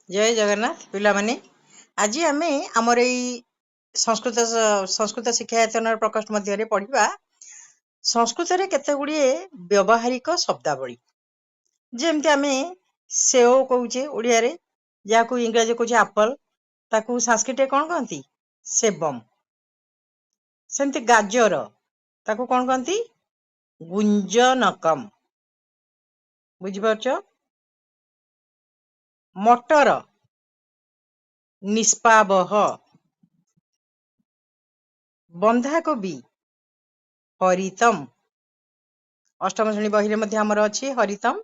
जय जगन्नाथ पिला माने आज आम आमर संस्कृत संस्कृत शिक्षायतन प्रकोष्ठ मध्य पढ़ा संस्कृत रे केते गुड़िए व्यवहारिक शब्दावली जेमती आम सेव कौचे ओडिया रे जहाँ इंग्राजी कौचे एप्पल ताकू संस्कृत कौन कहती सेबम सेमती गाजर ताकू कौन कहती गुंजनकम बुझिपारछ मटर निष्पावह बंधाकोबी हरितम अष्टम श्रेणी बही में आमर अच्छी हरितम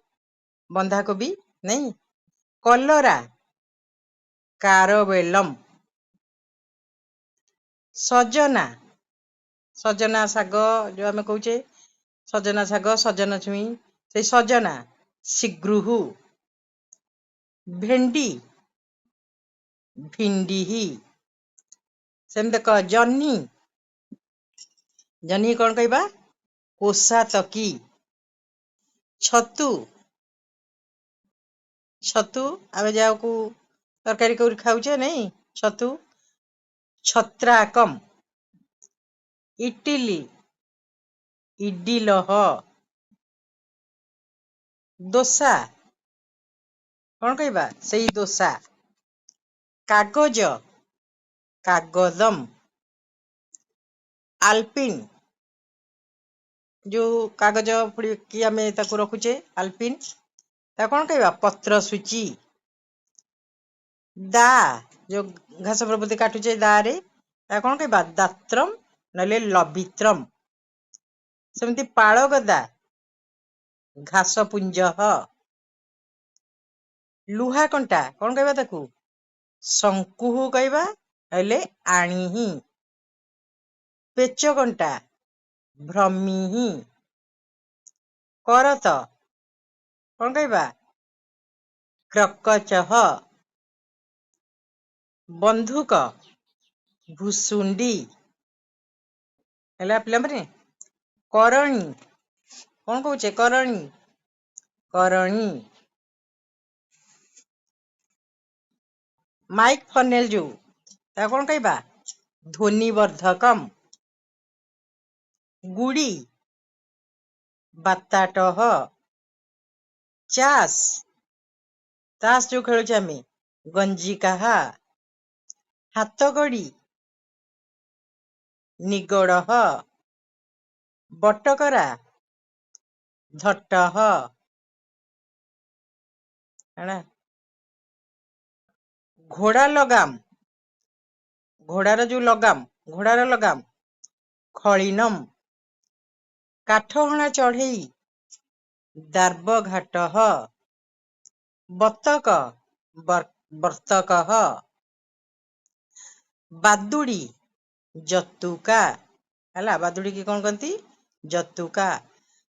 बंधाकोबी नहीं कलरा कारवेलम सजना सजना शाग जो आम कहे सजना शाग सजना छुई से सजना शीघ्रुहु भेंडी भिंडी सेम देख जह्नी जह्नी कौन कहबा कोसा तकी छतु छतु आम जाको तरकारी कर खाऊचे नहीं छतु छत्राकम इटिली इडिलह दोसा कौन कहबा सही दोसा कागज कागदम आल्पिन जो कागज कि आम रखुचे आल्पिन ता कौन कहबा पत्र सूची दा जो घास प्रभृति काटुचे दारे ता कौन कहबा दात्रम नले लवित्रम सेमती पालगदा घास पुंज लुहा कंटा कौन कहबा ताकू शंकुहु कहबा हेले आणी पेच कंटा भ्रमी करत कौन कहबा क्रकचह बंधुक भुसुंडी है पे करणी कौन कौचे करणी करणी माइक फनेल जो ता कौन कहबा ध्वनिवर्धकम गुड़ी बाताटह चास तास जो खेलुचे आम गंजिकाहा हाथगड़ी निगड़ह बटकरा झटह घोड़ा लगाम घोड़ार जो लगाम घोड़ार लगाम खलिनम काठहणा चढ़ई दार्बघाट बतक बर्तक बादुड़ी जतुका है बादुड़ी की कौन कहती जतुका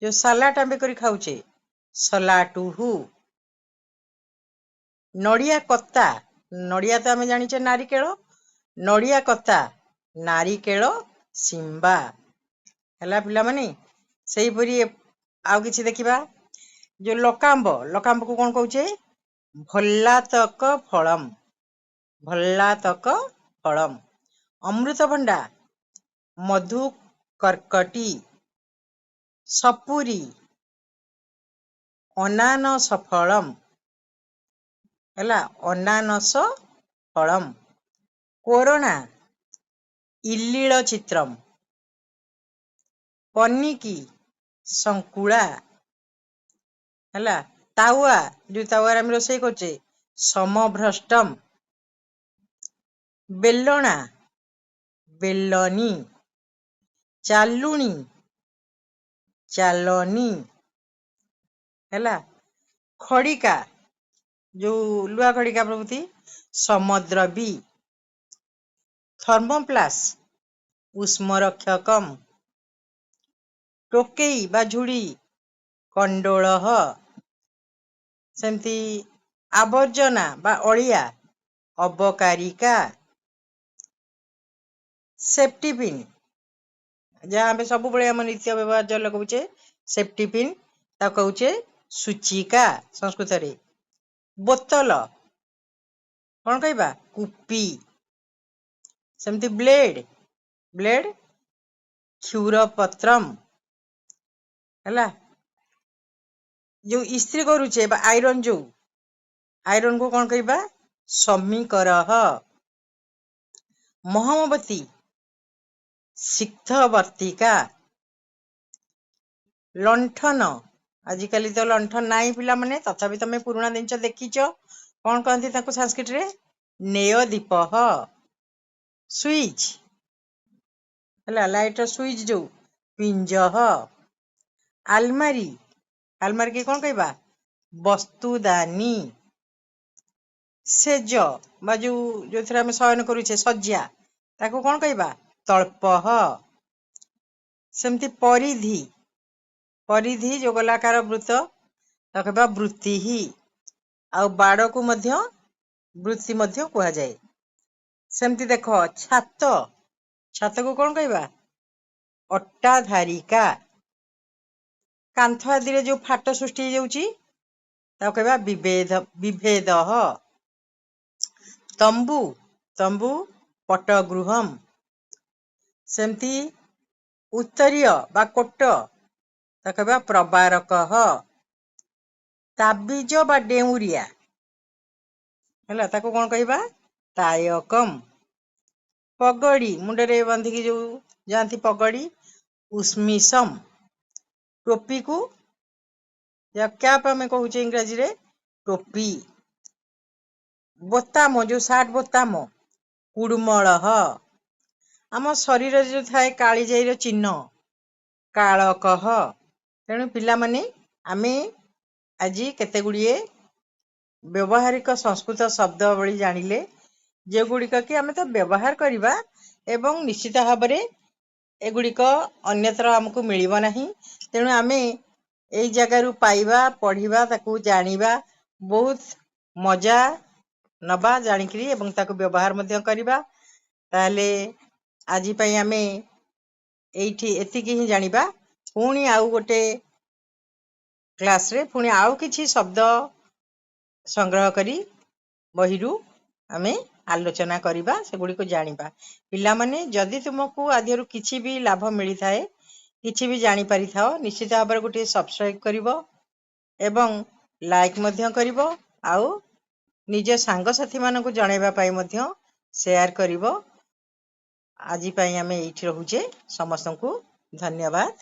जो सलाट आंबे कर खाऊचे सलाटुहु नड़िया कत्ता नड़िया तो आम जाचे नारिकेल नड़िया कत्ता नारिकेल सिंबा है पिला माने सेहीपरि आउ किछि देखिबा जो लकाम्ब लकाम्ब को कौन कहूचे भल्लातक फलम भल्लातक फलम अमृतभंडा मधु कर्कटी सपुरी अनानस फलम है अनानस फलम कोरोना इल्लील चित्रम पनिकी संकुला है तावा जो तावा आम रोसे करचे समभ्रष्टम बेलणा बेलनी चालुणी चालनी है खड़िका जो लुआ खड़िका प्रभृति समुद्रबी थर्मोप्लास उष्मरक्षकम टोकेई बा झुड़ी कंडोल सेमती आवर्जना बा अलिया अबकारिका सेफ्टी पिन जहाँ आम सब आम नित्य व्यवहार जो लगौचे सेफ्टी पिन ता कहूचे सूचिका संस्कृत रे बोतल कौन कहबा कुपी सेमती ब्लेड ब्लेड क्षुरपत्रम है जो इस्त्री करुचे आयरन जो आयरन को कौन कहबा समीकरह महमबती सिक्थवर्तिका लंठन आजिकली तो लंठन नाई पिला माने तथापि तमे पुराना जिनस देखीच कौन कहती संस्कृत रे नेय दीप स्विच है लाइटर स्विच जो पिंज आलमारी आलमारी के कौन कहबा वस्तुदानी सेज बा जो थे आम शयन करुचे सज्जा ताको कौन कहबा तल्पह सेमती परिधि परिधि जो गोलाकार वृत्त ताको कहबा वृत्ति ही आ बाड़ को मध्य वृत्ति मध्य कह जाए सेमती देख छात छात को कौन कहबा अट्टाधारिका कांथ आदि रे जो फाट सृष्टि हो जाउची ताको कहबा विभेद विभेद तंबू तंबू पटगृहम सेमती उत्तरीय बा कोट कहबा प्रबारक ताबिज बा डेउरिया है ताको कौन कहबा तायकम पगड़ी मुंडे बांधिकी जो जाती पगड़ी उस्मिसम टोपी को या कैप आम कहूचे इंग्राजी रे टोपी बोताम जो सार्ट बोताम कुड़मल आम शरीर जो थाए कालीजाई चिन्ह कालक तेणु पिला माने आमे आज केते गुड़िए व्यवहारिक संस्कृत शब्दावली जानिले जे गुड़िक कि आमे तो व्यवहार करवा एवं निश्चित भाव में एगुड़िक अन्यत्र आमको मिलिब नहीं तेणु आमे एई जगारू पाइबा पढ़िबा ताकू जानिबा बहुत मजा नबा जानिकरी एवं ताकू व्यवहार मध्य करबा ताले आजी पई आमे एठी एतिकी ही जानिबा पुणी आउ गोटे क्लास रे पुणी आउ किछि शब्द संग्रह करी बहिरू आमे आलोचना करबा सेगुड़ी को जानिबा पिला माने जदि तुमको आदिरु किछि भी लाभ मिली थाए किछि भी जानि पारि थाओ निश्चित भाव में गोटे सब्सक्राइब करिवो एवं लाइक मध्य करिवो आउ निज सांग साथी मानकु जणैबा पाई मध्य शेयर करिवो आजि पाई आमे एठी रहूचे समस्तंकु धन्यवाद।